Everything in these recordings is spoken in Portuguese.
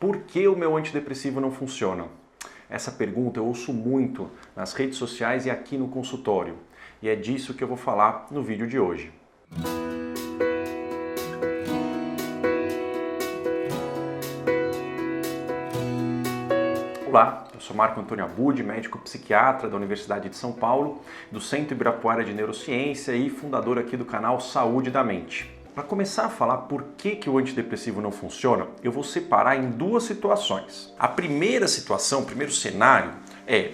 Por que o meu antidepressivo não funciona? Essa pergunta eu ouço muito nas redes sociais e aqui no consultório. E é disso que eu vou falar no vídeo de hoje. Olá, eu sou Marco Antônio Abud, médico psiquiatra da Universidade de São Paulo, do Centro Ibirapuera de Neurociência e fundador aqui do canal Saúde da Mente. Para começar a falar por que o antidepressivo não funciona, eu vou separar em duas situações. A primeira situação, o primeiro cenário é: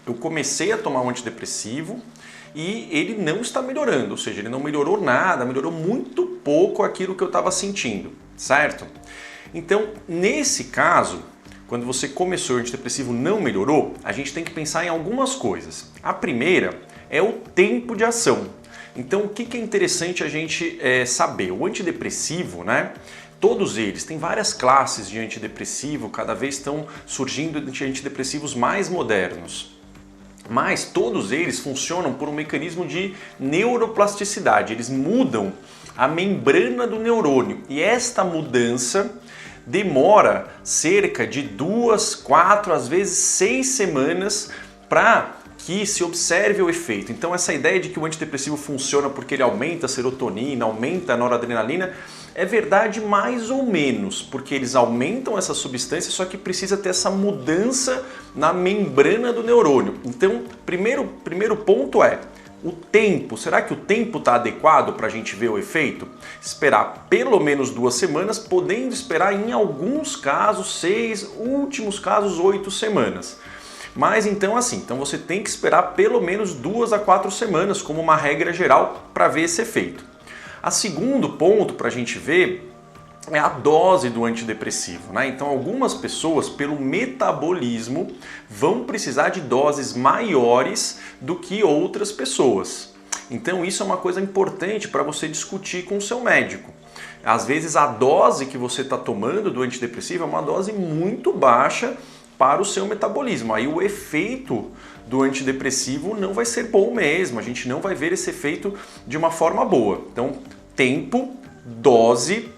eu comecei a tomar um antidepressivo e ele não está melhorando, ou seja, ele não melhorou nada, melhorou muito pouco aquilo que eu estava sentindo, certo? Então, nesse caso, quando você começou o antidepressivo e não melhorou, a gente tem que pensar em algumas coisas. A primeira é o tempo de ação. Então, o que é interessante a gente saber? O antidepressivo, né? Todos eles, tem várias classes de antidepressivo, cada vez estão surgindo antidepressivos mais modernos. Mas todos eles funcionam por um mecanismo de neuroplasticidade, eles mudam a membrana do neurônio. E esta mudança demora cerca de 2, 4, às vezes 6 semanas para que se observe o efeito. Então essa ideia de que o antidepressivo funciona porque ele aumenta a serotonina, aumenta a noradrenalina, é verdade mais ou menos, porque eles aumentam essa substância, só que precisa ter essa mudança na membrana do neurônio. Então, primeiro ponto é o tempo. Será que o tempo está adequado para a gente ver o efeito? Esperar pelo menos 2 semanas, podendo esperar em alguns casos 6, últimos casos 8 semanas. Mas então você tem que esperar pelo menos 2 a 4 semanas como uma regra geral para ver esse efeito. A segundo ponto para a gente ver é a dose do antidepressivo, né? Então algumas pessoas, pelo metabolismo, vão precisar de doses maiores do que outras pessoas. Então isso é uma coisa importante para você discutir com o seu médico. Às vezes a dose que você está tomando do antidepressivo é uma dose muito baixa para o seu metabolismo. Aí o efeito do antidepressivo não vai ser bom mesmo, a gente não vai ver esse efeito de uma forma boa. Então, tempo, dose.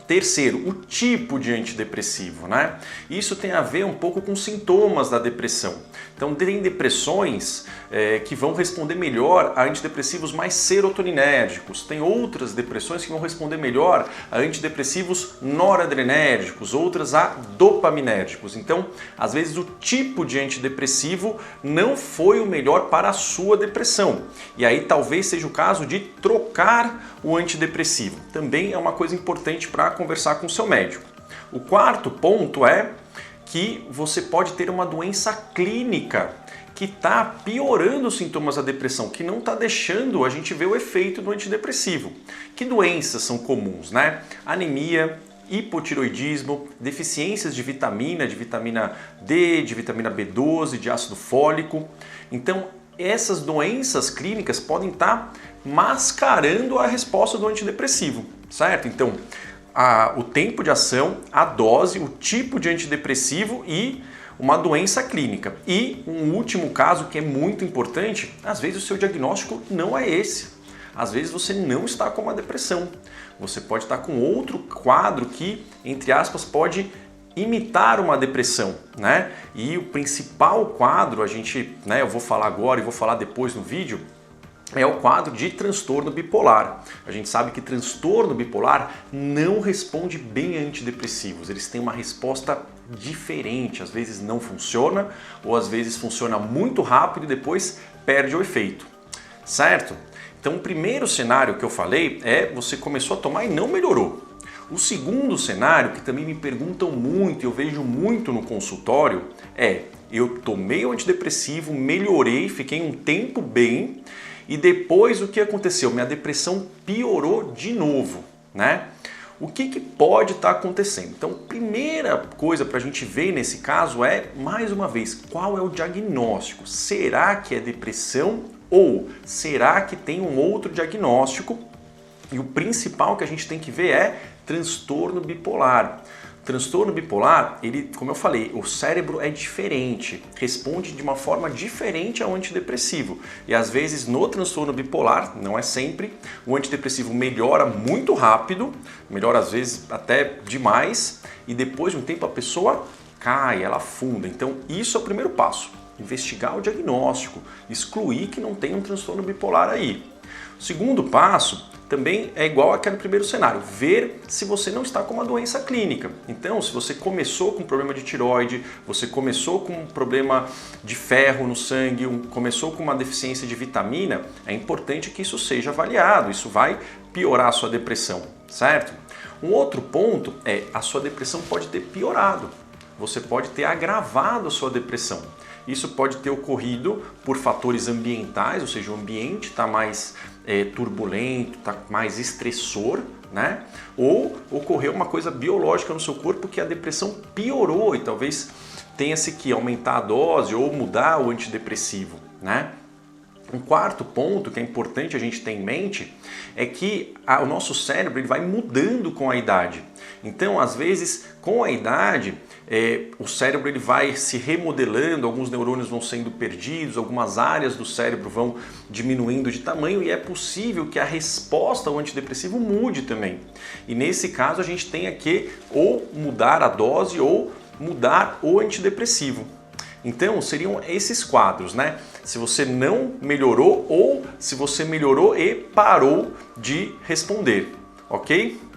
Terceiro, o tipo de antidepressivo, né? Isso tem a ver um pouco com sintomas da depressão. Então, tem depressões que vão responder melhor a antidepressivos mais serotoninérgicos. Tem outras depressões que vão responder melhor a antidepressivos noradrenérgicos, outras a dopaminérgicos. Então, às vezes o tipo de antidepressivo não foi o melhor para a sua depressão. E aí talvez seja o caso de trocar o antidepressivo. Também é uma coisa importante para conversar com o seu médico. O quarto ponto é que você pode ter uma doença clínica que está piorando os sintomas da depressão, que não está deixando a gente ver o efeito do antidepressivo. Que doenças são comuns, né? Anemia, hipotiroidismo, deficiências de vitamina D, de vitamina B12, de ácido fólico. Então, essas doenças clínicas podem estar mascarando a resposta do antidepressivo, certo? Então, o tempo de ação, a dose, o tipo de antidepressivo e uma doença clínica. E um último caso que é muito importante, às vezes o seu diagnóstico não é esse. Às vezes você não está com uma depressão. Você pode estar com outro quadro que, entre aspas, pode imitar uma depressão, né? E o principal quadro, eu vou falar agora e vou falar depois no vídeo, é o quadro de transtorno bipolar. A gente sabe que transtorno bipolar não responde bem a antidepressivos. Eles têm uma resposta diferente. Às vezes não funciona, ou às vezes funciona muito rápido e depois perde o efeito. Certo? Então o primeiro cenário que eu falei é você começou a tomar e não melhorou. O segundo cenário, que também me perguntam muito, eu vejo muito no consultório, é: eu tomei o antidepressivo, melhorei, fiquei um tempo bem, e depois o que aconteceu? Minha depressão piorou de novo, né? O que pode estar acontecendo? Então, primeira coisa para a gente ver nesse caso é, mais uma vez, qual é o diagnóstico? Será que é depressão ou será que tem um outro diagnóstico? E o principal que a gente tem que ver é transtorno bipolar. transtorno bipolar, ele, como eu falei, o cérebro é diferente, responde de uma forma diferente ao antidepressivo. E às vezes no transtorno bipolar, não é sempre, o antidepressivo melhora muito rápido, melhora às vezes até demais, e depois de um tempo a pessoa cai, ela afunda. Então isso é o primeiro passo, investigar o diagnóstico, excluir que não tem um transtorno bipolar aí. O segundo passo também é igual àquele primeiro cenário, ver se você não está com uma doença clínica. Então, se você começou com um problema de tireoide, você começou com um problema de ferro no sangue, começou com uma deficiência de vitamina, é importante que isso seja avaliado, isso vai piorar a sua depressão, certo? Um outro ponto é, a sua depressão pode ter piorado, você pode ter agravado a sua depressão. Isso pode ter ocorrido por fatores ambientais, ou seja, o ambiente está mais turbulento, está mais estressor, né? Ou ocorreu uma coisa biológica no seu corpo que a depressão piorou e talvez tenha-se que aumentar a dose ou mudar o antidepressivo, né? Um quarto ponto que é importante a gente ter em mente é que o nosso cérebro ele vai mudando com a idade. Então, às vezes, com a idade, o cérebro ele vai se remodelando, alguns neurônios vão sendo perdidos, algumas áreas do cérebro vão diminuindo de tamanho e é possível que a resposta ao antidepressivo mude também. E nesse caso, a gente tenha que ou mudar a dose ou mudar o antidepressivo. Então, seriam esses quadros, né? Se você não melhorou ou se você melhorou e parou de responder, ok?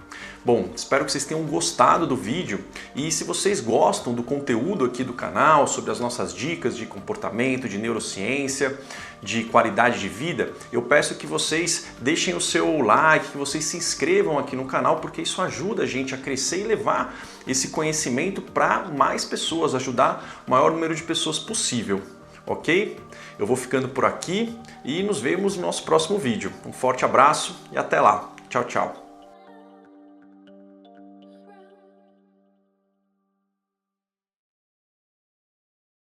Bom, espero que vocês tenham gostado do vídeo e se vocês gostam do conteúdo aqui do canal, sobre as nossas dicas de comportamento, de neurociência, de qualidade de vida, eu peço que vocês deixem o seu like, que vocês se inscrevam aqui no canal, porque isso ajuda a gente a crescer e levar esse conhecimento para mais pessoas, ajudar o maior número de pessoas possível, ok? Eu vou ficando por aqui e nos vemos no nosso próximo vídeo. Um forte abraço e até lá. Tchau, tchau.